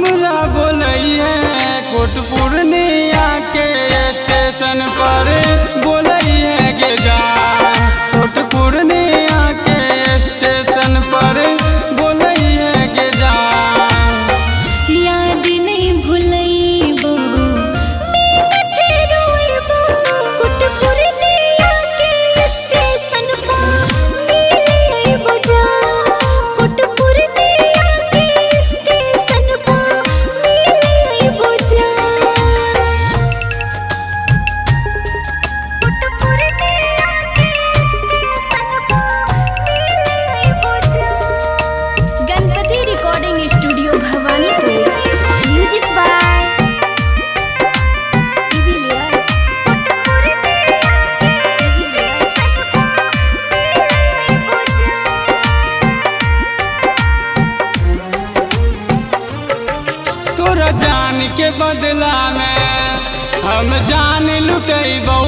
हमरा बोलैया कोट पूर्णिया के स्टेशन पर बोलैया के जान, कोट पूर्णिया के स्टेशन पर बोलैया के जान। याद नहीं भुलैबो मिल फेर अइबो, कोट पूर्णिया के स्टेशन पर मिल अइबो जान, कोट पूर्णिया के स्टेशन पर मिल अइबो जान, कोट पूर्णिया के स्टेशन पर मिल अइबो जान। Ganpati recording studio Bhawanipur. Music by de Villiers. तोरा जान के बदला में हम जान लुटैबौ